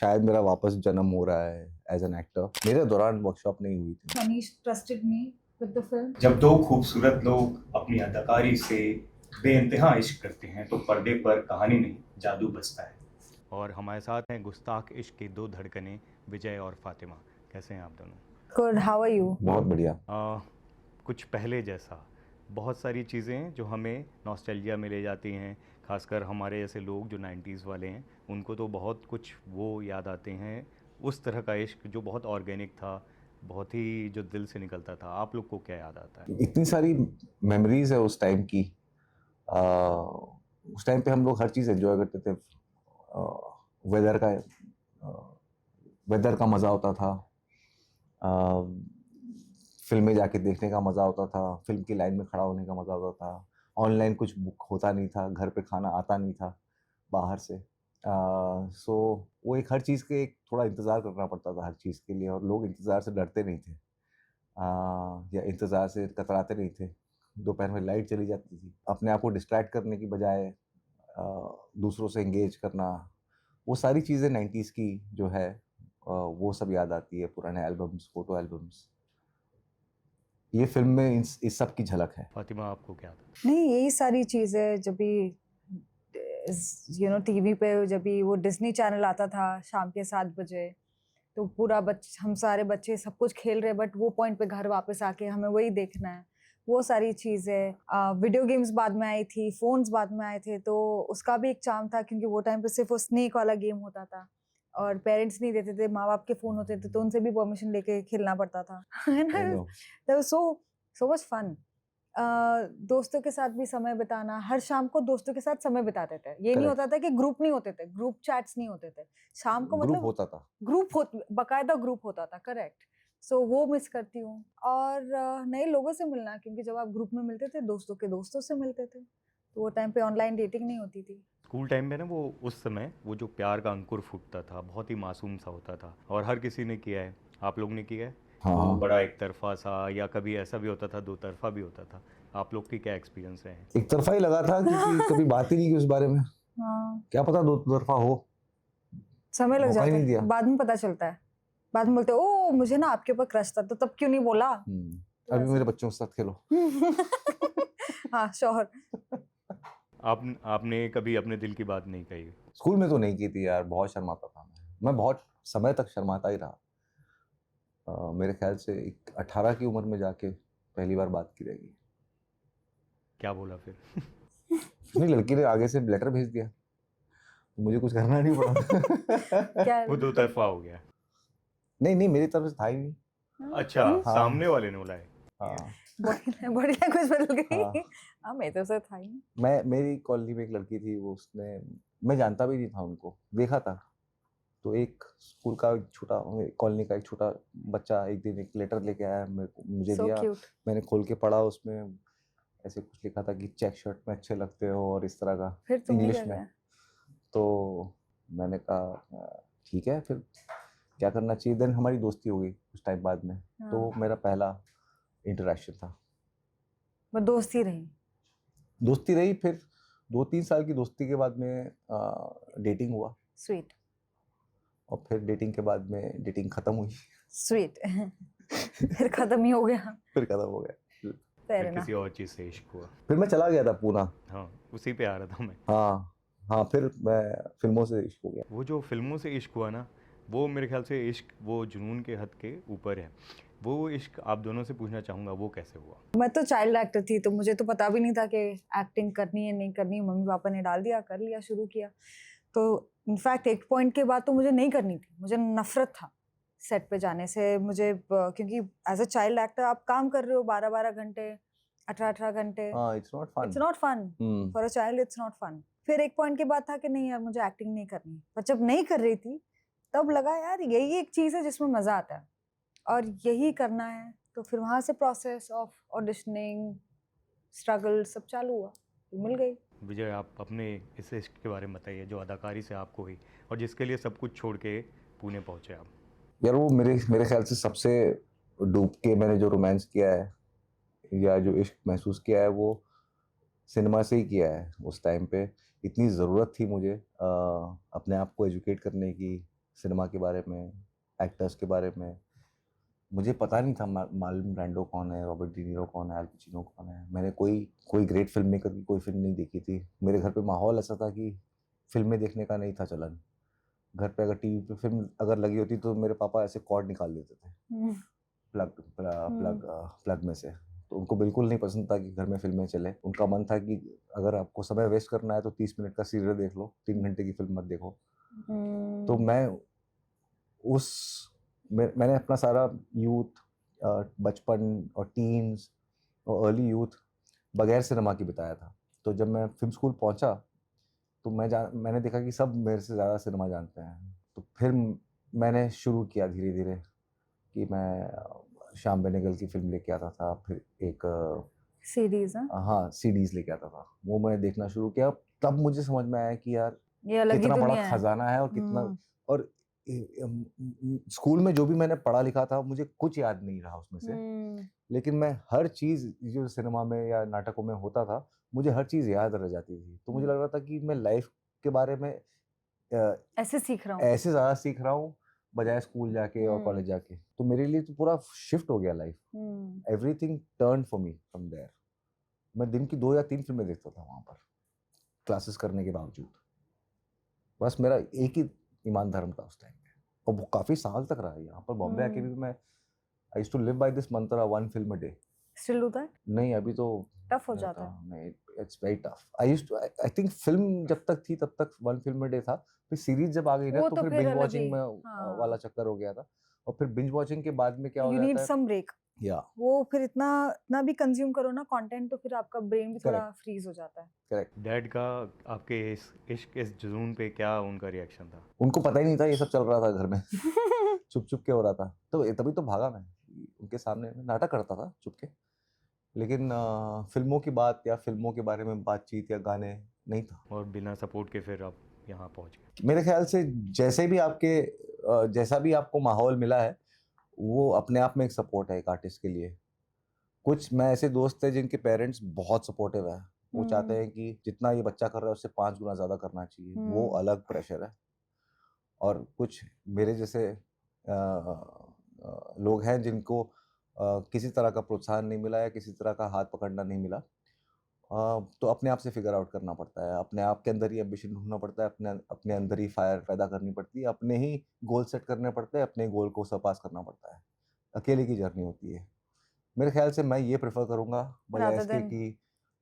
शायद मेरा वापस जन्म हो रहा है एज एन एक्टर। मेरे दौरान वर्कशॉप नहीं हुई थी। Manish trusted me with the film. जब दो खूबसूरत लोग अपनी अदाकारी से बेइंतहा इश्क करते हैं तो पर्दे पर कहानी नहीं जादू बसता है। और हमारे साथ हैं गुस्ताख इश्क की दो धड़कनें, विजय और फातिमा। कैसे हैं आप दोनों? Good. How are you? बहुत बढ़िया। कुछ पहले जैसा बहुत सारी चीज़ें जो हमें नॉस्टैल्जिया में ले जाती हैं, खासकर हमारे जैसे लोग जो 90s वाले हैं उनको तो बहुत कुछ वो याद आते हैं, उस तरह का इश्क जो बहुत ऑर्गेनिक था, बहुत ही जो दिल से निकलता था। आप लोग को क्या याद आता है? इतनी सारी मेमोरीज है उस टाइम की। उस टाइम पे हम लोग हर चीज़ एंजॉय करते थे। वेदर का मज़ा होता था, फिल्में जाके देखने का मज़ा होता था, फिल्म की लाइन में खड़ा होने का मज़ा होता था। ऑनलाइन कुछ बुक होता नहीं था, घर पे खाना आता नहीं था बाहर से। सो वो एक हर चीज़ के एक थोड़ा इंतज़ार करना पड़ता था हर चीज़ के लिए, और लोग इंतज़ार से डरते नहीं थे या इंतज़ार से कतराते नहीं थे। दोपहर में लाइट चली जाती थी, अपने आप को डिस्ट्रैक्ट करने की बजाय दूसरों से एंगेज करना, वो सारी चीज़ें 90s की जो है वो सब याद आती है। पुराने एल्बम्स, फोटो एल्बम्स, ये फिल्म में इस सब की झलक है। फातिमा, आपको क्या था? नहीं, यही सारी चीज़ें जब भी टीवी पे जब भी वो डिज्नी चैनल आता था शाम के 7 बजे, तो पूरा हम सारे बच्चे सब कुछ खेल रहे, बट वो पॉइंट पे घर वापस आके हमें वही देखना है। वो सारी चीज़ें, वीडियो गेम्स बाद में आई थी, फोन्स बाद में आए थे, तो उसका भी एक चार्म था क्योंकि वो टाइम पे सिर्फ वो स्नेक वाला गेम होता था और पेरेंट्स नहीं देते थे, माँ बाप के फ़ोन होते थे तो उनसे भी परमिशन लेके खेलना पड़ता था। है ना? So much fun. दोस्तों के साथ भी समय बिताना, हर शाम को दोस्तों के साथ समय बिताते थे। ये नहीं होता था कि ग्रुप नहीं होते थे, ग्रुप चैट्स नहीं होते थे शाम को, ग्रुप मतलब होता था, बकायदा ग्रुप होता था। करेक्ट। सो वो मिस करती हूँ। और नए लोगों से मिलना, क्योंकि जब आप ग्रुप में मिलते थे दोस्तों के दोस्तों से मिलते थे, तो वो टाइम पे ऑनलाइन डेटिंग नहीं होती थी। स्कूल टाइम में ना वो उस समय वो जो प्यार का अंकुर फूटता था, बहुत ही मासूम सा होता था और हर किसी ने किया है। आप लोग ने किया है? हाँ। वो बड़ा एक तरफा सा, या कभी ऐसा भी होता था दो तरफा भी होता था। आप लोग की क्या एक्सपीरियंस रहे हैं? एक तरफा ही लगा था क्योंकि कभी बात ही नहीं की उस बारे में। हाँ, क्या पता दो तरफा हो, समय लग मौका ही जाता नहीं है, दिया। बाद में पता चलता है। बाद में बोलते ओ मुझे ना आपके ऊपर क्रश था, तो तब क्यों नहीं बोला? अभी मेरे बच्चों के साथ खेलो। हाँ, श्योर। आपने कभी अपने दिल की बात नहीं कही? स्कूल में तो नहीं की थी यार, बहुत शर्माता था मैं बहुत समय तक शर्माता ही रहा। मेरे ख्याल से 18 की उम्र में जाके पहली बार बात की रहेगी। क्या बोला फिर? नहीं, लड़की ने आगे से लेटर भेज दिया, तो मुझे कुछ करना नहीं पड़ा। क्या? वो दो तरफा हो गया? नहीं, मेरी तरफ से था ही नहीं। अच्छा, हाँ। सामने वाले ने बोला है? हाँ, बॉडी लैंग्वेज बदल गई। हाँ। हाँ, मेरी तरफ से था ही नहीं। मेरी कॉलोनी में एक लड़की थी, वो उसने, मैं जानता भी नहीं था उनको, देखा था। तो एक स्कूल का कॉलोनी का एक छोटा बच्चा एक दिन एक लेटर लेके आया, मुझे So दिया। cute. मैंने खोल के पढ़ा, उसमें ऐसे कुछ लिखा था कि चेक शर्ट में अच्छे लगते हो और इस तरह का, फिर तुमने इंग्लिश क्या में। किया? तो मैंने कहा ठीक है, फिर क्या करना चाहिए। देन हमारी दोस्ती हो गई कुछ टाइम बाद में। हाँ। तो मेरा पहला इंटरेक्शन था। बस दोस्ती रही। दोस्ती रही, फिर 2-3 साल की दोस्ती के बाद में डेटिंग हुआ, स्वीट और फिर डेटिंग के बाद में डेटिंग खत्म हुई। स्वीट। फिर खत्म ही हो गया। फिर खत्म हो गया। Fair फिर enough. किसी और चीज़ से इश्क हुआ? फिर मैं चला गया था पूना। हाँ, उसी पे आ रहा था मैं। हाँ, फिर मैं फिल्मों से इश्क हो गया। वो जो फिल्मों से इश्क हुआ ना, वो मेरे ख्याल से इश्क वो जुनून के हद के ऊपर है। वो इश्क आप दोनों से पूछना चाहूँगा, वो कैसे हुआ? मैं तो चाइल्ड एक्टर थी, तो मुझे तो पता भी नहीं था कि एक्टिंग करनी है नहीं करनी। मम्मी पापा ने डाल दिया, कर लिया, शुरू किया। तो इनफैक्ट एक पॉइंट के बाद तो मुझे नहीं करनी थी, मुझे नफरत था सेट पे जाने से। क्योंकि एज अ चाइल्ड एक्टर आप काम कर रहे हो 12-12 घंटे, 18-18 घंटे। It's not fun. It's not fun for a child, it's not fun. फिर एक पॉइंट के बाद था कि नहीं यार, मुझे एक्टिंग नहीं करनी। पर जब नहीं कर रही थी तब लगा यार यही एक चीज़ है जिसमें मज़ा आता है और यही करना है। तो फिर वहाँ से प्रोसेस ऑफ ऑडिशनिंग, स्ट्रगल सब चालू हुआ, मिल गई। विजय, आप अपने इस इश्क के बारे में बताइए जो अदाकारी से आपको हुई और जिसके लिए सब कुछ छोड़ के पुणे पहुँचे आप। यार वो मेरे ख्याल से सबसे डूब के मैंने जो रोमांस किया है या जो इश्क महसूस किया है, वो सिनेमा से ही किया है। उस टाइम पे इतनी ज़रूरत थी मुझे अपने आप को एजुकेट करने की, सिनेमा के बारे में, एक्टर्स के बारे में। मुझे पता नहीं था मार्लन ब्रांडो कौन है, रॉबर्ट डी नीरो कौन है, अल पचिनो कौन है। मैंने कोई ग्रेट फ़िल्म मेकर की कोई फ़िल्म नहीं देखी थी। मेरे घर पे माहौल ऐसा था कि फ़िल्में देखने का नहीं था चलन। घर पे अगर टीवी पे फ़िल्म अगर लगी होती तो मेरे पापा ऐसे कॉर्ड निकाल देते थे हम्म, प्लग में से। तो उनको बिल्कुल नहीं पसंद था कि घर में फ़िल्में चलें। उनका मन था कि अगर आपको समय वेस्ट करना है तो 30 मिनट का सीरियल देख लो, 3 घंटे की फ़िल्म मत देखो। तो मैं उस मैंने अपना सारा यूथ, बचपन और टीन्स और अर्ली यूथ बगैर सिनेमा के बिताया था। तो जब मैं फ़िल्म स्कूल पहुंचा तो मैंने देखा कि सब मेरे से ज़्यादा सिनेमा जानते हैं। तो फिर मैंने शुरू किया धीरे धीरे कि मैं श्याम बेनेगल की फ़िल्म लेके आता था, फिर एक सीरीज है, हाँ सीडीज़ लेके आता था। वो मैं देखना शुरू किया। तब मुझे समझ में आया कि यार ये अलग ही कितना बड़ा दुनिया है। खजाना है और कितना। और स्कूल में जो भी मैंने पढ़ा लिखा था मुझे कुछ याद नहीं रहा उसमें से। लेकिन मैं हर चीज़ जो सिनेमा में या नाटकों में होता था, मुझे हर चीज़ याद रह जाती थी। तो मुझे लग रहा था कि मैं लाइफ के बारे में ऐसे सीख रहा हूँ। ऐसे ज़्यादा सीख रहा हूँ बजाय स्कूल जाके और कॉलेज जाके। तो मेरे लिए तो पूरा शिफ्ट हो गया life. Everything turn for me from there. मैं दिन की 2 या 3 फ़िल्में देखता था वहाँ पर, क्लासेस करने के बावजूद। बस मेरा एक ही ईमान धर्म था उस टाइम पे, और वो काफ़ी साल तक रहा है। यहाँ पर बॉम्बे आके भी मैं I used to live by this mantra, 1 film a day. Still do that? नहीं, अभी तो टफ हो नहीं जाता होता। है। नहीं, it's very tough. I think film जब तक थी तब तक 1 फ़िल्म अ डे था। फिर सीरीज़ जब आ गई ना वो तो तो फिर फिर बिंज अलग ही, वॉचिंग में हाँ। वाला चक्कर हो गया था। और फिर बिंज वॉचिंग के बाद में क्या हो यू नीड जाता है सम ब्रेक। या वो फिर इतना इतना भी कंज्यूम करो ना कंटेंट, तो फिर आपका ब्रेन भी थोड़ा फ्रीज हो जाता है। करेक्ट। डैड का आपके इस इश्क, इस जुनून पे क्या उनका रिएक्शन था? उनको पता ही नहीं था ये सब चल रहा था घर में। चुप-चुप के हो रहा था। तो तभी तो भागा मैं। उनके सामने मैं नाटक करता था चुप के। लेकिन फ़िल्मों की बात या फ़िल्मों के बारे में बातचीत या गाने नहीं था। और बिना सपोर्ट के फिर आप यहाँ पहुँच गए। मेरे ख़्याल से जैसे भी जैसा भी आपको माहौल मिला है, वो अपने आप में एक सपोर्ट है एक आर्टिस्ट के लिए। कुछ मैं ऐसे दोस्त हैं जिनके पेरेंट्स बहुत सपोर्टिव हैं। वो चाहते हैं कि जितना ये बच्चा कर रहा है उससे 5 गुना ज़्यादा करना चाहिए। वो अलग प्रेशर है। और कुछ मेरे जैसे लोग हैं जिनको किसी तरह का प्रोत्साहन नहीं मिला या किसी तरह का हाथ पकड़ना नहीं मिला। तो अपने आप से फिगर आउट करना पड़ता है। अपने आप के अंदर ही एम्बिशन ढूँढना पड़ता है, अपने अपने अंदर ही फायर पैदा करनी पड़ती है, अपने ही गोल सेट करने पड़ते हैं, अपने गोल को सरपास करना पड़ता है। अकेले की जर्नी होती है। मेरे ख़्याल से मैं ये प्रेफ़र करूँगा बजाय रादर इसके देन कि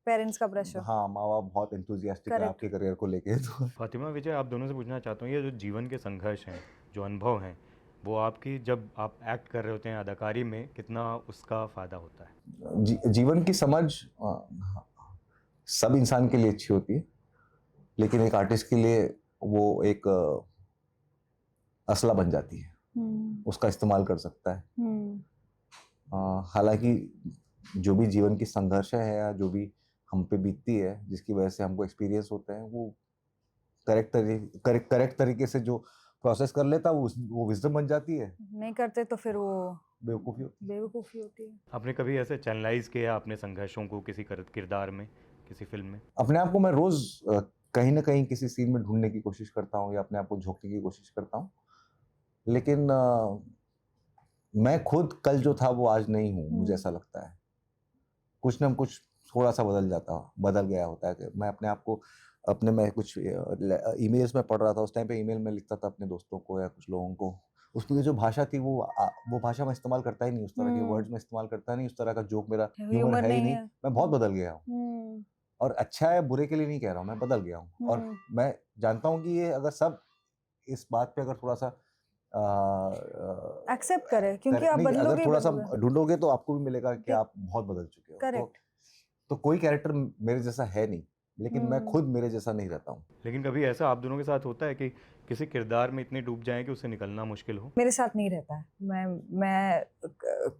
पेरेंट्स का प्रेशर। हाँ, माँ-बाप बहुत एंथुसियास्टिक है करेक्ट। आपके करियर को लेके तो फातिमा, विजय, आप दोनों से पूछना चाहता हूँ, ये जो जीवन के संघर्ष हैं, जो अनुभव हैं, वो आपकी जब आप एक्ट कर रहे होते हैं अदाकारी में, कितना उसका फ़ायदा होता है? जीवन की समझ सब इंसान के लिए अच्छी होती है, लेकिन एक आर्टिस्ट के लिए वो एक असला बन जाती है। उसका इस्तेमाल कर सकता है। हालाँकि जो भी जीवन की संघर्ष है या जो भी हम पे बीतती है, जिसकी वजह से हमको एक्सपीरियंस होते हैं, वो करेक्ट तरीके से जो प्रोसेस कर लेता है, वो विज़डम बन जाती है। नहीं करते तो फिर वो बेवकूफ़ी होती है। आपने कभी ऐसे चैनलाइज़ किया अपने संघर्षों को किसी किरदार में, किसी फ़िल्म में? अपने आप को मैं रोज़ कहीं न कहीं किसी सीन में ढूँढने की कोशिश करता हूँ या अपने आप को झोंकने की कोशिश करता हूँ। लेकिन मैं खुद कल जो था वो आज नहीं हूँ, मुझे ऐसा लगता है। कुछ ना कुछ थोड़ा-सा बदल गया होता है कि मैं अपने आप को मैं कुछ ईमेल्स में पढ़ रहा था, उस टाइम पे ईमेल में लिखता था अपने दोस्तों को या कुछ लोगों को। उसमें जो भाषा थी वो भाषा मैं इस्तेमाल करता ही नहीं, उस तरह के वर्ड्स मैं इस्तेमाल करता नहीं, उस तरह का जोक मेरा ह्यूमर है ही नहीं। मैं बहुत बदल गया हूँ। और अच्छा है, बुरे के लिए नहीं कह रहा हूँ, मैं बदल गया हूँ। और मैं जानता हूँ कि ये अगर सब इस बात पे अगर थोड़ा-सा एक्सेप्ट करें, क्योंकि आप नहीं, अगर बदलोगे ही थोड़ा-सा बदलोगे। ढूँढोगे तो आपको भी मिलेगा कि कि- आप बहुत बदल चुके हो। करेक्ट। तो कोई कैरेक्टर मेरे जैसा है नहीं, लेकिन मैं खुद मेरे जैसा नहीं रहता हूँ। लेकिन कभी ऐसा आप दोनों के साथ होता है कि किसी किरदार में इतने डूब जाएँ कि उससे निकलना मुश्किल हो? मेरे साथ नहीं रहता है। मैं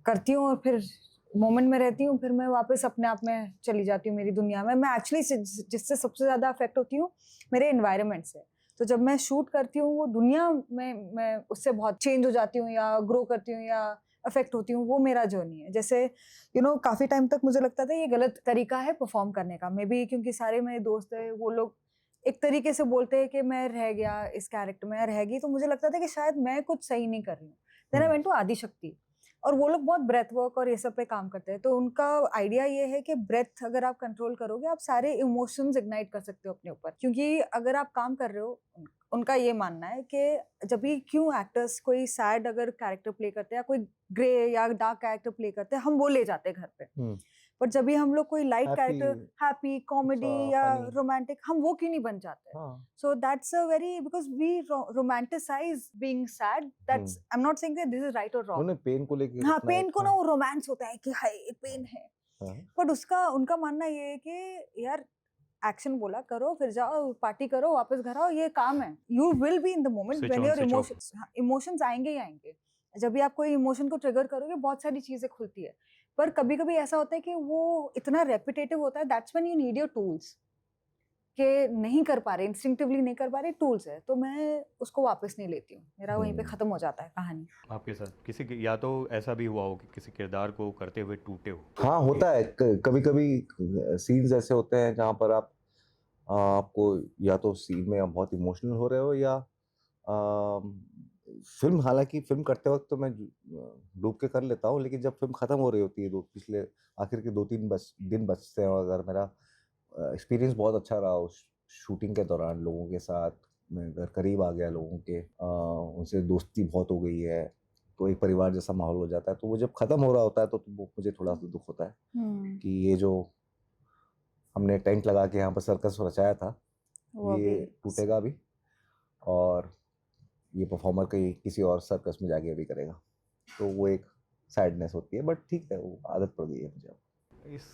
करती हूँ और फिर मोमेंट में रहती हूँ, फिर मैं वापस अपने आप में चली जाती हूँ मेरी दुनिया में। मैं एक्चुअली जिससे सबसे ज़्यादा अफेक्ट होती हूँ मेरे एनवायरनमेंट से। तो जब मैं शूट करती हूँ वो दुनिया में मैं उससे बहुत चेंज हो जाती हूँ या ग्रो करती हूँ या अफेक्ट होती हूँ। वो मेरा जर्नी है। जैसे काफ़ी टाइम तक मुझे लगता था ये गलत तरीका है परफॉर्म करने का। मे बी क्योंकि सारे मेरे दोस्त हैं, वो लोग एक तरीके से बोलते हैं कि मैं रह गया इस कैरेक्टर में, रह गई, तो मुझे लगता था कि शायद मैं कुछ सही नहीं कर रही हूँ। Then I went to Adishakti, और वो लोग बहुत ब्रेथ वर्क और ये सब पे काम करते हैं। तो उनका आइडिया ये है कि ब्रेथ अगर आप कंट्रोल करोगे, आप सारे इमोशंस इग्नाइट कर सकते हो अपने ऊपर। क्योंकि अगर आप काम कर रहे हो, उनका ये मानना है कि जब भी क्यों एक्टर्स कोई सैड अगर कैरेक्टर प्ले करते हैं या कोई ग्रे या डार्क कैरेक्टर प्ले करते हैं, हम वो ले जाते हैं घर पे। बट जब भी हम लोग कोई लाइट कैरेक्टर, हैप्पी, कॉमेडी या फनी, रोमांटिक, हम वो क्यों नहीं बन जाते? हाँ So that's a very, because we romanticize being sad. That's, I'm not saying that this is right or wrong. उन्होंने पेन को लेके हाँ, इतना पेन एक, को ना वो रोमांस होता है कि हाय एक पेन है, हाँ, बट उसका उनका मानना ये है कि यार एक्शन बोला करो, फिर जाओ पार्टी करो, वापस घर आओ, ये काम है। You will be in the moment Switch when on, your switch off. Emotions आएंगे ही आएंगे। जब भी आप कोई इमोशन को ट्रिगर करोगे, बहुत सारी चीजें खुलती है। पर कभी कभी ऐसा होता है कि वो इतना रेपिटेटिव होता है, that's when you need your tools, कि नहीं कर पा रहे, इंस्टिंक्टिवली नहीं कर पा रहे, टूल्स है, तो मैं उसको वापस नहीं लेती हूँ, मेरा वहीं पे खत्म हो जाता है कहानी। आपके साथ किसी के या तो ऐसा भी हुआ हो कि किसी किरदार को करते हुए टूटे हो? हाँ होता है। कभी कभी सीन्स ऐसे होते हैं जहाँ पर आपको या तो सीन में आप बहुत इमोशनल हो रहे हो, या फिल्म, हालांकि फिल्म करते वक्त तो मैं डूब के कर लेता हूँ, लेकिन जब फिल्म खत्म हो रही होती है, पिछले आखिर के 2-3 दिन बचते हैं, और अगर मेरा एक्सपीरियंस बहुत अच्छा रहा उस शूटिंग के दौरान, लोगों के साथ मैं अगर करीब आ गया, लोगों के उनसे दोस्ती बहुत हो गई है, तो एक परिवार जैसा माहौल हो जाता है। तो वो जब खत्म हो रहा होता है तो वो मुझे थोड़ा सा दुख होता है कि ये जो हमने टेंट लगा के यहाँ पर सर्कस रचाया था, ये टूटेगा भी, और ये परफॉर्मर किसी और सर्कस में जाके भी करेगा, तो वो एक सैडनेस होती है। बट ठीक है, वो आदत पड़ गई है मुझे। इस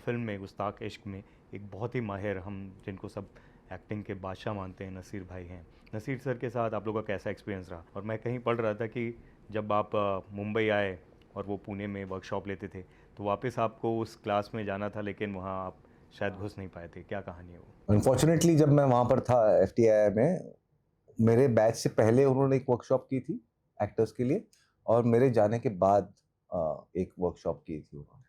फिल्म में गुस्ताख इश्क में एक बहुत ही माहिर, हम जिनको सब एक्टिंग के बादशाह मानते हैं, नसीर भाई हैं। नसीर सर के साथ आप लोगों का कैसा एक्सपीरियंस रहा? और मैं कहीं पढ़ रहा था कि जब आप मुंबई आए और वो पुणे में वर्कशॉप लेते थे, तो वापस आपको उस क्लास में जाना था, लेकिन वहाँ आप शायद घुस नहीं पाए थे। क्या कहानी है वो? अनफॉर्चुनेटली जब मैं वहाँ पर था FTII में, मेरे बैच से पहले उन्होंने एक वर्कशॉप की थी एक्टर्स के लिए, और मेरे जाने के बाद एक वर्कशॉप की थी उन्होंने।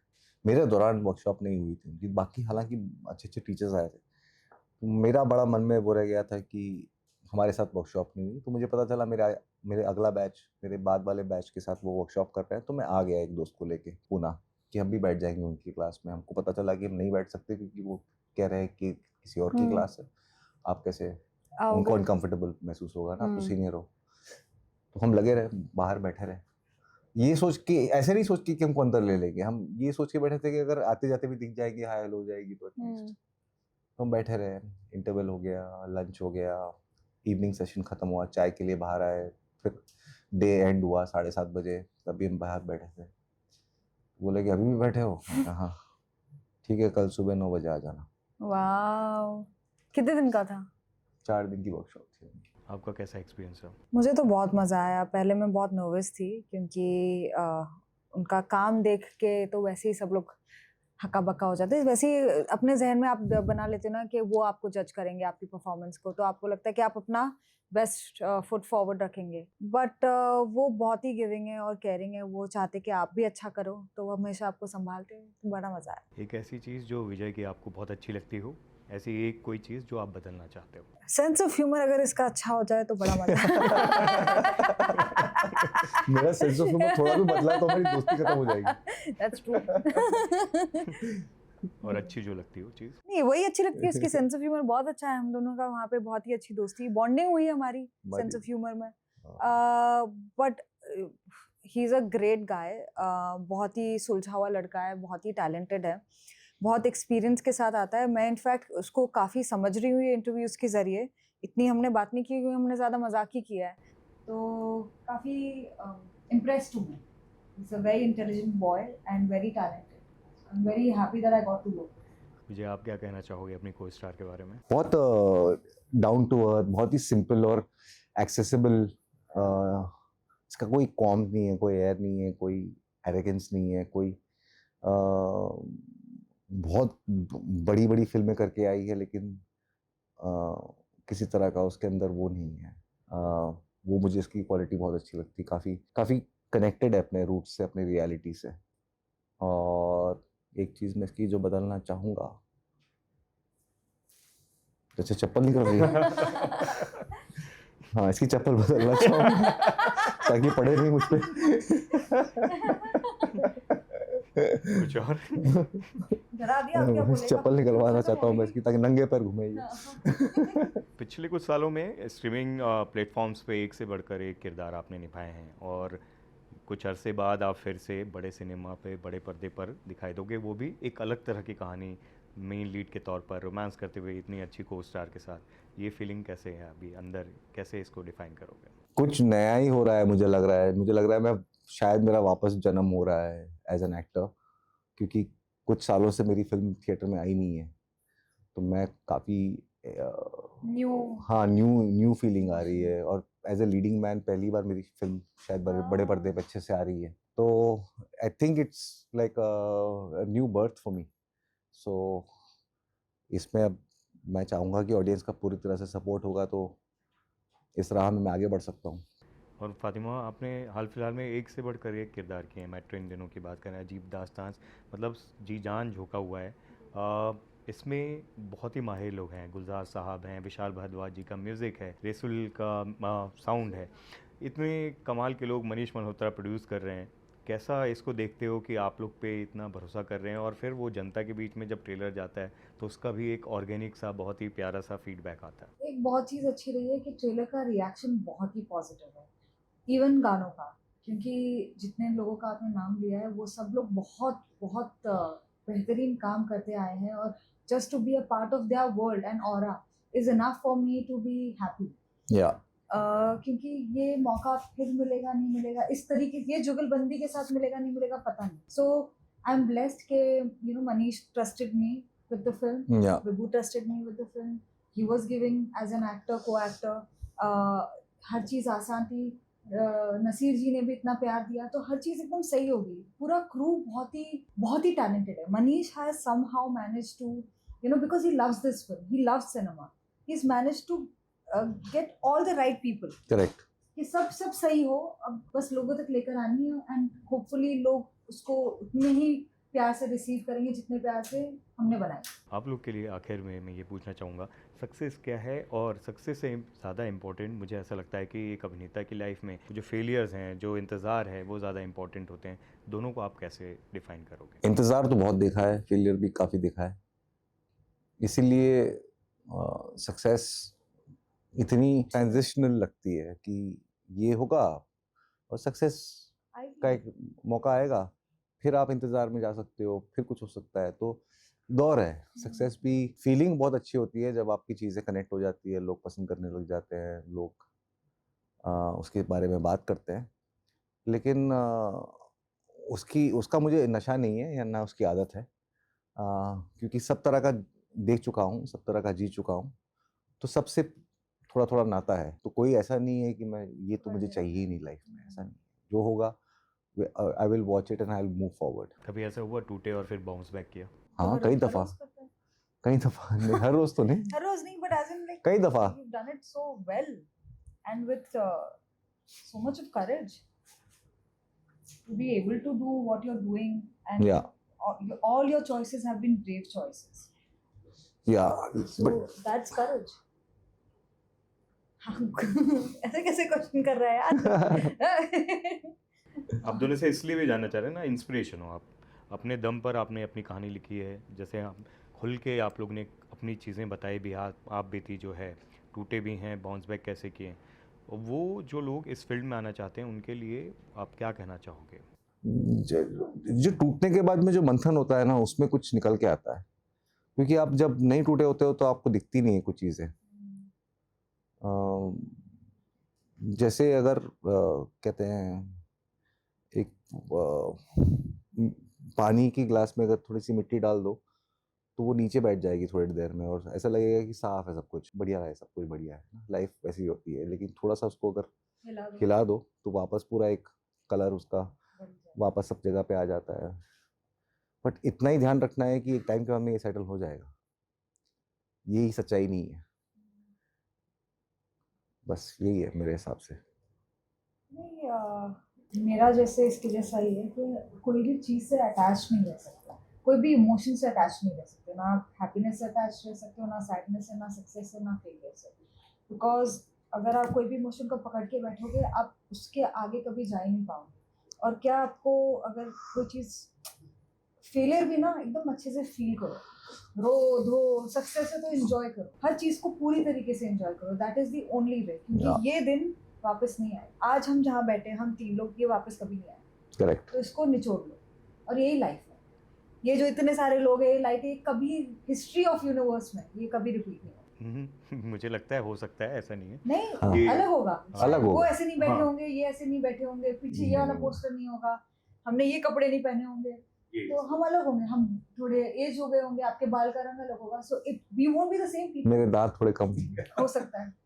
मेरे दौरान वर्कशॉप नहीं हुई थी उनकी, बाकी हालांकि अच्छे अच्छे टीचर्स आए थे। तो मेरा बड़ा मन में वो रह गया था कि हमारे साथ वर्कशॉप नहीं हुई। तो मुझे पता चला मेरे अगला बैच, मेरे बाद वाले बैच के साथ वो वर्कशॉप कर रहे हैं, तो मैं आ गया एक दोस्त को लेके पुणे कि हम भी बैठ जाएंगे उनकी क्लास में। हमको पता चला कि हम नहीं बैठ सकते क्योंकि वो कह रहे हैं कि किसी और की क्लास है, आप कैसे, उनको अनकंफर्टेबल महसूस होगा ना, आप तो सीनियर हो। तो हम लगे रहे, बाहर बैठे रहे, ये सोच के, ऐसे नहीं सोच के कि हमको अंदर ले लेंगे, हम ये सोच के बैठे थे कि अगर आते जाते भी दिख जाएगी, हाय हेलो हो जाएगी तो एटलीस्ट। तो हम बैठे रहे, इंटरवल हो गया, लंच हो गया, इवनिंग सेशन खत्म हुआ, चाय के लिए बाहर आए, फिर डे एंड हुआ 7:30 बजे, तभी हम बाहर बैठे थे। बोले कि अभी भी बैठे हो? हाँ ठीक है, कल सुबह 9 बजे आ जाना। वाह, कितने दिन का था? 4 दिन की वर्कशॉप थी। आपका कैसा एक्सपीरियंस रहा? मुझे तो बहुत मज़ा आया। पहले मैं बहुत नर्वस थी क्योंकि उनका काम देख के तो वैसे ही सब लोग हक्का बक्का हो जाते हैं। वैसे ही अपने जहन में आप बना लेते हो ना कि वो आपको जज करेंगे आपकी परफॉर्मेंस को, तो आपको लगता है कि आप अपना बेस्ट फुट फॉरवर्ड रखेंगे। बट वो बहुत ही गिविंग है और केयरिंग है, वो चाहते कि आप भी अच्छा करो, तो वो हमेशा आपको संभालते हैं, तो बड़ा मज़ा आया। एक ऐसी चीज़ जो विजय की आपको बहुत अच्छी लगती हो, ऐसी एक कोई चीज़ जो आप बदलना चाहते हो? सेंस ऑफ ह्यूमर अगर इसका अच्छा हो जाए तो बड़ा मजा। मेरा सेंस ऑफ ह्यूमर थोड़ा भी बदला तो हमारी दोस्ती खत्म हो जाएगी। That's true. और अच्छी जो लगती हो चीज़? नहीं, वही अच्छी लगती है, उसकी सेंस ऑफ ह्यूमर बहुत अच्छा है। हम दोनों का वहाँ पे बहुत ही अच्छी दोस्ती, बॉन्डिंग हुई हमारी सेंस ऑफ ह्यूमर में। But he is a great guy, बहुत ही सुलझा हुआ लड़का है, बहुत ही टैलेंटेड है, बहुत एक्सपीरियंस के साथ आता है। मैं इनफैक्ट उसको काफ़ी समझ रही हूँ ये इंटरव्यूज़ के ज़रिए। इतनी हमने बात नहीं की क्योंकि हमने ज़्यादा मजाक ही किया है, तो काफ़ी इम्प्रेस्ड हूँ मैं। He's a very intelligent boy and very talented. I'm very happy that I got to know. विजय, आप क्या कहना चाहोगे अपनी को स्टार के बारे में? बहुत डाउन टू अर्थ, बहुत ही सिंपल और एक्सेसिबल। इसका कोई कॉम नहीं है, कोई एयर नहीं है, कोई एरोगेंस नहीं है, कोई बहुत बड़ी बड़ी फिल्में करके आई है, लेकिन किसी तरह का उसके अंदर वो नहीं है। वो मुझे इसकी क्वालिटी बहुत अच्छी लगती, काफ़ी कनेक्टेड है अपने रूट से, अपनी रियलिटी से। और एक चीज़ मैं इसकी जो बदलना चाहूँगा, अच्छा चप्पल निकल रही है। हाँ, इसकी चप्पल बदलना चाहूँगा ताकि पड़े नहीं मुझ पे। कुछ और? डरा दिया, अब क्या बोलेगा? चप्पल निकलवाना खत्म चाहता हूँ मैं होगी। इसकी, ताकि नंगे पैर घूमे ये। हाँ। पिछले कुछ सालों में स्ट्रीमिंग प्लेटफॉर्म्स पे एक से बढ़कर एक किरदार आपने निभाए हैं और कुछ अरसे बाद आप फिर से बड़े सिनेमा पे बड़े पर्दे पर दिखाई दोगे, वो भी एक अलग तरह की कहानी, मेन लीड के तौर पर रोमांस करते हुए इतनी अच्छी को स्टार के साथ। ये फीलिंग कैसे है अभी अंदर, कैसे इसको डिफाइन करोगे? कुछ नया ही हो रहा है, मुझे लग रहा है, मैं शायद मेरा वापस जन्म हो रहा है एज एन एक्टर, क्योंकि कुछ सालों से मेरी फिल्म थिएटर में आई नहीं है, तो मैं काफ़ी न्यू। हाँ, न्यू फीलिंग आ रही है, और एज ए लीडिंग मैन पहली बार मेरी फिल्म शायद बड़े पर्दे पे अच्छे से आ रही है, तो I think it's like new birth for me. So इसमें अब मैं चाहूँगा कि ऑडियंस का पूरी तरह से सपोर्ट होगा, तो इस राह में मैं आगे बढ़ सकता हूँ। और फातिमा, आपने हाल फिलहाल में एक से बढ़कर एक किरदार किए हैं। मेट्रो इन दिनों की बात करें, अजीब दास्तान, मतलब जी जान झोंका हुआ है। इसमें बहुत ही माहिर लोग हैं, गुलजार साहब हैं, विशाल भारद्वाज जी का म्यूज़िक है, रेसुल का साउंड है, इतने कमाल के लोग, मनीष मल्होत्रा प्रोड्यूस कर रहे हैं। कैसा इसको देखते हो कि आप लोग पे इतना भरोसा कर रहे हैं और फिर वो जनता के बीच में जब ट्रेलर जाता है तो उसका भी एक ऑर्गेनिक सा बहुत ही प्यारा सा फीडबैक आता है? एक बहुत चीज़ अच्छी रही है कि ट्रेलर का रिएक्शन बहुत ही पॉजिटिव है, इवन गानों का, क्योंकि जितने लोगों का आपने नाम लिया है वो सब लोग बहुत बहुत बेहतरीन काम करते आए हैं, और just to be a part of their world and aura is enough for me to be happy. या क्योंकि ये मौका फिर मिलेगा नहीं मिलेगा, इस तरीके ये जुगलबंदी के साथ मिलेगा नहीं मिलेगा पता नहीं। सो आई एम ब्लेस्ड के you know Manish trusted me with the film, या Vibhu trusted me with the film, he was giving as an actor, co actor, हर चीज़ आसान थी। नसीर जी ने भी इतना प्यार दिया, तो हर चीज़ एकदम सही हो गई। पूरा क्रू बहुत ही टैलेंटेड है। Manish has somehow manage to, you know, because he loves this film, he loves cinema, he's managed to get all the right people, correct. कि सब सही हो, अब बस लोगों तक लेकर आनी है, एंड होपफुली लोग उसको उतने ही प्यार से रिसीव करेंगे जितने प्यार से हमने बनाई। आप लोग के लिए आखिर में मैं ये पूछना चाहूँगा, सक्सेस क्या है? और सक्सेस से ज़्यादा इम्पोर्टेंट मुझे ऐसा लगता है कि एक अभिनेता की लाइफ में जो फेलियर्स हैं, जो इंतज़ार है, वो ज़्यादा इम्पोर्टेंट होते हैं। दोनों को आप कैसे डिफाइन करोगे? इंतज़ार तो बहुत देखा है, फेलियर भी काफ़ी देखा है, इसीलिए सक्सेस इतनी ट्रांजिशनल लगती है कि ये होगा और सक्सेस का एक मौका आएगा, फिर आप इंतज़ार में जा सकते हो, फिर कुछ हो सकता है, तो दौर है। सक्सेस भी फीलिंग बहुत अच्छी होती है जब आपकी चीज़ें कनेक्ट हो जाती है, लोग पसंद करने लग जाते हैं, लोग उसके बारे में बात करते हैं, लेकिन उसका मुझे नशा नहीं है या ना उसकी आदत है, क्योंकि सब तरह का देख चुका हूँ, सब तरह का जी चुका हूँ, तो सबसे थोड़ा-थोड़ा नाता है, तो कोई ऐसा नहीं है कि मैं ये तो मुझे चाहिए ही नहीं लाइफ में, ऐसा नहीं। जो होगा I will watch it and I will move forward. कभी ऐसा हुआ टूटे और फिर बाउंस बैक किया? हाँ, कई दफ़ा, नहीं, हर रोज़ तो नहीं, हर रोज नहीं, बट एज इन लाइक कई दफ़ा। you've done it so well and with so much of courage to be able to do what you're doing, and Yeah. all your choices have been brave choices, या so that's courage. ऐसे कैसे question कर रहा है यार? आप दोनों से इसलिए भी जानना चाह रहे हैं ना, इंस्पिरेशन हो आप, अपने दम पर आपने अपनी कहानी लिखी है, जैसे आप खुल के आप लोग ने अपनी चीज़ें बताई भी, आप बीती जो है, टूटे भी हैं, बाउंस बैक कैसे किए, और वो जो लोग इस फील्ड में आना चाहते हैं उनके लिए आप क्या कहना चाहोगे? जो टूटने के बाद में जो मंथन होता है ना, उसमें कुछ निकल के आता है, क्योंकि आप जब नहीं टूटे होते हो तो आपको दिखती नहीं है कुछ चीज़ें। जैसे अगर कहते हैं एक पानी की ग्लास में अगर थोड़ी सी मिट्टी डाल दो तो वो नीचे बैठ जाएगी थोड़ी देर में, और ऐसा लगेगा कि साफ है, सब कुछ बढ़िया है, सब कुछ बढ़िया है, लाइफ वैसी होती है, लेकिन थोड़ा सा उसको अगर हिला दो तो वापस पूरा एक कलर उसका वापस सब जगह पे आ जाता है। बट इतना ही ध्यान रखना है कि एक टाइम के बाद में ये सेटल हो जाएगा, यही सच्चाई नहीं है, बस यही है मेरे हिसाब से। नहीं, मेरा जैसे इसके जैसा ही है कि कोई भी चीज़ से अटैच नहीं रह सकता, कोई भी इमोशन से अटैच नहीं रह सकते, ना आप हैप्पीनेस से अटैच रह सकते हो, ना सैडनेस से, ना सक्सेस से, ना फेलियर से। बिकॉज अगर आप कोई भी इमोशन को पकड़ के बैठोगे, आप उसके आगे कभी जा ही नहीं पाओगे। और क्या आपको अगर कोई चीज़ फेलियर भी ना एकदम अच्छे से फील करो, रो धो, सक्सेस है तो एंजॉय करो, हर चीज़ को पूरी तरीके से एंजॉय करो। That is the only way, क्योंकि ये दिन वापस नहीं आए। आज हम जहाँ बैठे हैं, हम 3 लोग, ये वापस कभी नहीं आए। करेक्ट। तो इसको निचोड़ लो, और यही लाइफ है। ये जो इतने सारे लोग हैं, ये लाइफ है, कभी हिस्ट्री ऑफ यूनिवर्स में ये कभी रिपीट नहीं होगा। मुझे लगता है हो सकता है, ऐसा नहीं है। नहीं, हाँ। ये अलग होगा। अलग वो होगा। ऐसे नहीं बैठे हाँ। होंगे, ये ऐसे नहीं बैठे होंगे, पीछे ये वाला नहीं। पोस्टर नहीं होगा, हमने ये कपड़े नहीं पहने होंगे, ये तो हम अलग होंगे, हम थोड़े एज हो गए होंगे, आपके बाल का रंग अलग होगा, so it we won't be the same people. मेरे दांत थोड़े कम हो सकता है।